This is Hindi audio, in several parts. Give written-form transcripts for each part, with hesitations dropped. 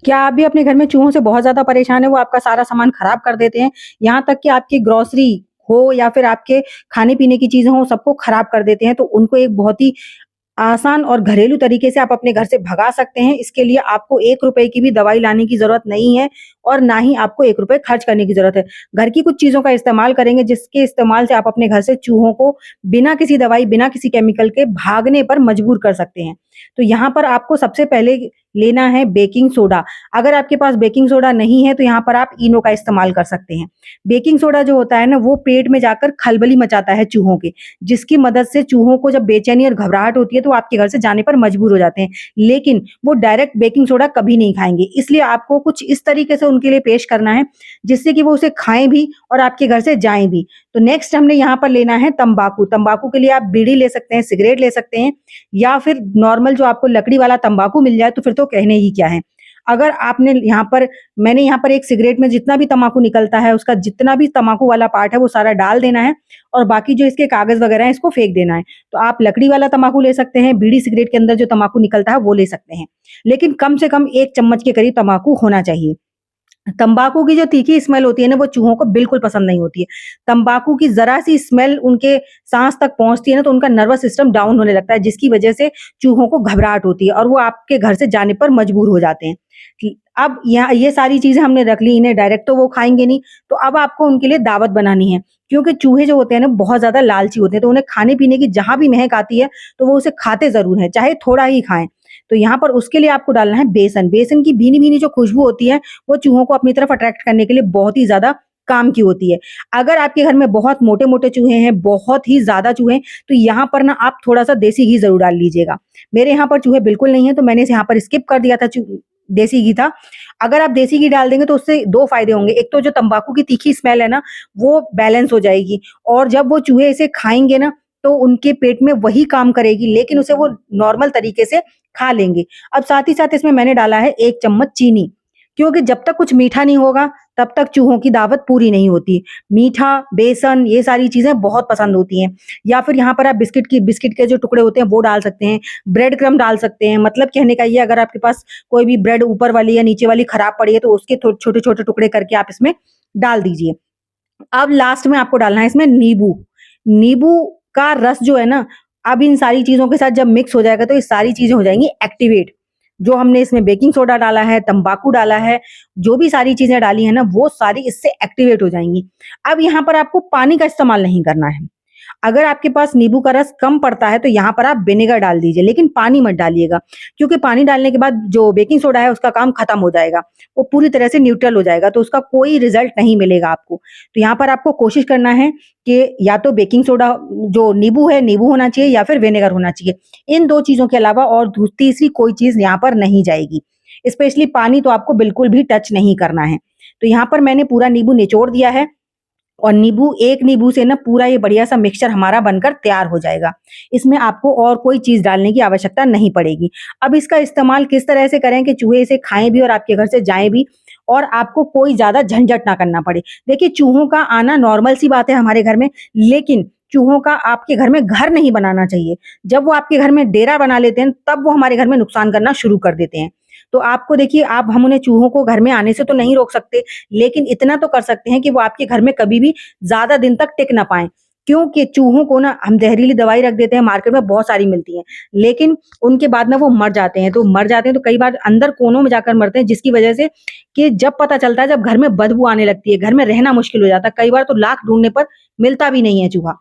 क्या आप भी अपने घर में चूहों से बहुत ज़्यादा परेशान हैं, वो आपका सारा सामान खराब कर देते हैं, यहाँ तक कि आपकी ग्रोसरी हो या फिर आपके खाने-पीने की चीज़ें हों, सबको खराब कर देते हैं। तो उनको एक बहुत ही आसान और घरेलू तरीके से आप अपने घर से भगा सकते हैं। इसके लिए आपको ₹1 की भी दवाई लाने की ज़रूरत नहीं है और ना ही आपको ₹1 खर्च करने की ज़रूरत है। घर की कुछ चीज़ों का इस्तेमाल करेंगे जिसके इस्तेमाल से आप अपने घर से चूहों को बिना किसी दवाई, बिना किसी केमिकल के भागने पर मजबूर कर सकते हैं। तो यहाँ पर आपको सबसे पहले लेना है बेकिंग सोडा। अगर आपके पास बेकिंग सोडा नहीं है तो यहाँ पर आप इनो का इस्तेमाल कर सकते हैं। बेकिंग सोडा जो होता है ना वो पेट में जाकर खलबली मचाता है चूहों के, जिसकी मदद से चूहों को जब बेचैनी और घबराहट होती है तो आपके घर से जाने पर मजबूर हो जाते हैं। लेकिन वो डायरेक्ट बेकिंग सोडा कभी नहीं खाएँगे। इसलिए आपको कुछ इस तरीके से उनके लिए पेश करना है जिससे कि वो उसे खाएँ भी और आपके घर से जाएँ भी। तो नेक्स्ट हमने यहाँ पर लेना है तम्बाकू। तम्बाकू के लिए आप बीड़ी ले सकते हैं, सिगरेट ले सकते हैं या फिर नॉर्मल जो आपको लकड़ी वाला तम्बाकू मिल जाए तो फिर तो कहने ही क्या है। अगर आपने यहाँ पर मैंने यहाँ पर एक सिगरेट में जितना भी तम्बाकू निकलता है, उसका जितना भी तम्बाकू वाला पार्ट है वो सारा डाल देना है और बाकी जो इसके कागज़ वगैरह हैं इसको फेंक देना है। तो आप लकड़ी वाला तम्बाकू ले सकते हैं, बीड़ी सिगरेट के अंदर जो तम्बाकू निकलता है वो ले सकते हैं। लेकिन कम से कम 1 चम्मच के करीब तम्बाकू होना चाहिए। तम्बाकू की जो तीखी स्मेल होती है ना, वो चूहों को बिल्कुल पसंद नहीं होती है। तम्बाकू की ज़रा-सी स्मेल उनके साँस तक पहुँचती है ना, तो उनका नर्वस सिस्टम डाउन होने लगता है, जिसकी वजह से चूहों को घबराहट होती है और वो आपके घर से जाने पर मजबूर हो जाते हैं। कि अब यहाँ ये सारी चीज़ें हमने रख ली, इन्हें डायरेक्ट तो वो खाएँगे नहीं, तो अब आपको उनके लिए दावत बनानी है। क्योंकि चूहे जो होते हैं ना, बहुत ज़्यादा लालची होते हैं, तो उन्हें खाने-पीने की जहाँ भी महक आती है, तो वो उसे खाते ज़रूर हैं, चाहे थोड़ा ही खाएँ। तो यहाँ पर उसके लिए आपको डालना है बेसन। बेसन की भीनी-भीनी जो खुशबू होती है, वो चूहों को अपनी तरफ अट्रैक्ट करने के लिए बहुत ही ज़्यादा काम की होती है। अगर आपके घर में बहुत मोटे-मोटे चूहे हैं, बहुत ही ज़्यादा चूहे हैं, तो यहाँ पर ना आप थोड़ा-सा देसी घी ज़रूर डाल लीजिएगा। मेरे यहाँ पर चूहे बिल्कुल नहीं है, तो मैंने इसे यहाँ पर स्किप कर दिया था देसी घी था। अगर आप देसी घी डाल देंगे तो उससे 2 फ़ायदे होंगे। एक तो जो तम्बाकू की तीखी स्मेल है ना, वो बैलेंस हो जाएगी और जब वो चूहे इसे खाएँगे ना, तो उनके पेट में वही काम करेगी, लेकिन उसे वो नॉर्मल तरीके से खा लेंगे। अब साथ ही साथ इसमें मैंने डाला है 1 चम्मच चीनी, क्योंकि जब तक कुछ मीठा नहीं होगा, तब तक चूहों की दावत पूरी नहीं होती। मीठा, बेसन ये सारी चीज़ें बहुत पसंद होती हैं या फिर यहाँ पर आप बिस्किट के जो टुकड़े होते हैं वो डाल सकते हैं, ब्रेड क्रम्ब डाल सकते हैं। मतलब कहने का ये अगर आपके पास कोई भी ब्रेड ऊपर वाली या नीचे वाली खराब पड़ी है तो उसके छोटे-छोटे टुकड़े करके आप इसमें डाल दीजिए। अब लास्ट में आपको डालना है इसमें नींबू। नींबू का रस जो है ना, अब इन सारी चीज़ों के साथ जब मिक्स हो जाएगा तो ये सारी चीज़ें हो जाएँगी एक्टिवेट। जो हमने इसमें बेकिंग सोडा डाला है, तम्बाकू डाला है, जो भी सारी चीज़ें डाली हैं ना, वो सारी इससे एक्टिवेट हो जाएँगी। अब यहाँ पर आपको पानी का इस्तेमाल नहीं करना है। अगर आपके पास नींबू का रस कम पड़ता है तो यहाँ पर आप विनेगर डाल दीजिए, लेकिन पानी मत डालिएगा, क्योंकि पानी डालने के बाद जो बेकिंग सोडा है उसका काम खत्म हो जाएगा। वो पूरी तरह से न्यूट्रल हो जाएगा, तो उसका कोई रिज़ल्ट नहीं मिलेगा आपको। तो यहाँ पर आपको कोशिश करना है कि या तो बेकिंग सोडा जो नींबू है, नींबू होना चाहिए या फिर विनेगर होना चाहिए। इन 2 चीज़ों के अलावा और तीसरी कोई चीज़ यहाँ पर नहीं जाएगी। स्पेशली पानी तो आपको बिल्कुल भी टच नहीं करना है। तो यहाँ पर मैंने पूरा नींबू निचोड़ दिया है और एक नींबू से ना पूरा ये बढ़िया-सा मिक्सचर हमारा बनकर तैयार हो जाएगा। इसमें आपको और कोई चीज़ डालने की आवश्यकता नहीं पड़ेगी। अब इसका इस्तेमाल किस तरह से करें कि चूहे इसे खाएँ भी और आपके घर से जाएँ भी और आपको कोई ज़्यादा झंझट ना करना पड़े। देखिए, चूहों का आना नॉर्मल सी बात है हमारे घर में, लेकिन चूहों का आपके घर में घर नहीं बनाना चाहिए। जब वो आपके घर में डेरा बना लेते हैं, तब वो हमारे घर में नुकसान करना शुरू कर देते हैं। तो आपको देखिए, हम उन्हें चूहों को घर में आने से तो नहीं रोक सकते, लेकिन इतना तो कर सकते हैं कि वो आपके घर में कभी भी ज़्यादा दिन तक टिक ना पाएँ। क्योंकि चूहों को ना हम ज़हरीली दवाई रख देते हैं, मार्केट में बहुत सारी मिलती हैं, लेकिन उनके बाद ना वो मर जाते हैं। तो मर जाते हैं तो कई बार अंदर कोनों में जाकर मरते हैं, जिसकी वजह से कि जब पता चलता है, जब घर में बदबू आने लगती है, घर में रहना मुश्किल हो जाता है। कई बार तो लाख ढूँढने पर मिलता भी नहीं है चूहा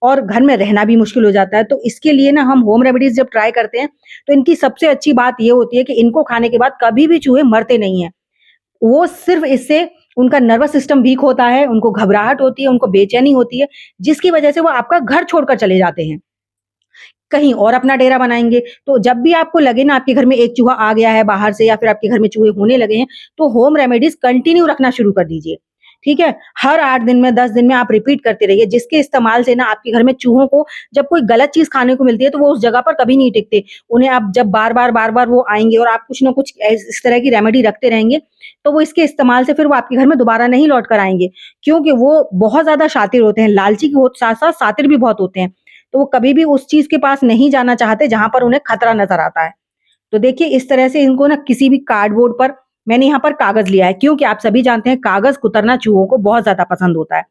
और घर में रहना भी मुश्किल हो जाता है। तो इसके लिए ना हम होम रेमेडीज़ जब ट्राई करते हैं, तो इनकी सबसे अच्छी बात ये होती है कि इनको खाने के बाद कभी भी चूहे मरते नहीं हैं। वो सिर्फ़ इससे उनका नर्वस सिस्टम वीक होता है, उनको घबराहट होती है, उनको बेचैनी होती है, जिसकी वजह से वो आपका घर छोड़कर चले जाते हैं। कहीं और अपना डेरा बनाएँगे। तो जब भी आपको लगे ना आपके घर में एक चूहा आ गया है बाहर से या फिर आपके घर में चूहे होने लगे हैं, तो होम रेमेडीज़ कंटिन्यू रखना शुरू कर दीजिए। ठीक है? हर 8 दिन में, 10 दिन में आप रिपीट करते रहिए, जिसके इस्तेमाल से ना आपके घर में चूहों को जब कोई गलत चीज़ खाने को मिलती है, तो वो उस जगह पर कभी नहीं टिकते। उन्हें आप जब बार-बार वो आएँगे और आप कुछ न कुछ इस तरह की रेमेडी रखते रहेंगे, तो वो इसके इस्तेमाल से फिर वो आपके घर में दोबारा नहीं लौट कर आएँगे, क्योंकि वो बहुत ज़्यादा शातिर होते हैं, लालची के साथ-साथ शातिर भी बहुत होते हैं। तो वो कभी भी उस चीज़ के पास नहीं जाना चाहते जहाँ पर उन्हें खतरा नज़र आता है। तो देखिए, इस तरह से इनको ना किसी भी कार्डबोर्ड पर मैंने यहाँ पर कागज़ लिया है क्योंकि आप सभी जानते हैं कागज़ कुतरना चूहों को बहुत ज़्यादा पसंद होता है।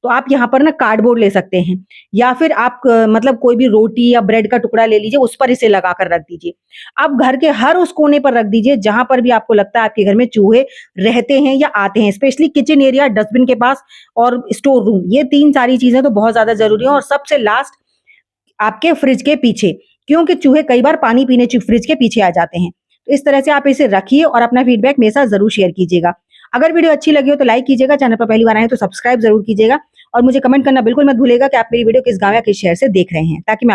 तो आप यहाँ पर ना कार्डबोर्ड ले सकते हैं या फिर आप मतलब कोई भी रोटी या ब्रेड का टुकड़ा ले लीजिए, उस पर इसे लगाकर रख दीजिए। आप घर के हर उस कोने पर रख दीजिए जहाँ पर भी आपको लगता है आपके घर में चूहे रहते हैं या आते हैं, स्पेशली किचन एरिया, डस्टबिन के पास और स्टोर रूम। ये 3 सारी चीज़ें तो बहुत ज़्यादा ज़रूरी हैं और सबसे लास्ट आपके फ्रिज के पीछे, क्योंकि चूहे कई बार पानी पीने फ्रिज के पीछे आ जाते हैं। तो इस तरह से आप इसे रखिए और अपना फीडबैक मेरे साथ ज़रूर शेयर कीजिएगा। अगर वीडियो अच्छी लगी हो तो लाइक कीजिएगा, चैनल पर पहली बार आए हैं तो सब्सक्राइब ज़रूर कीजिएगा और मुझे कमेंट करना बिल्कुल मत भूलिएगा कि आप मेरी वीडियो किस गाँव या किस शहर से देख रहे हैं, ताकि मैं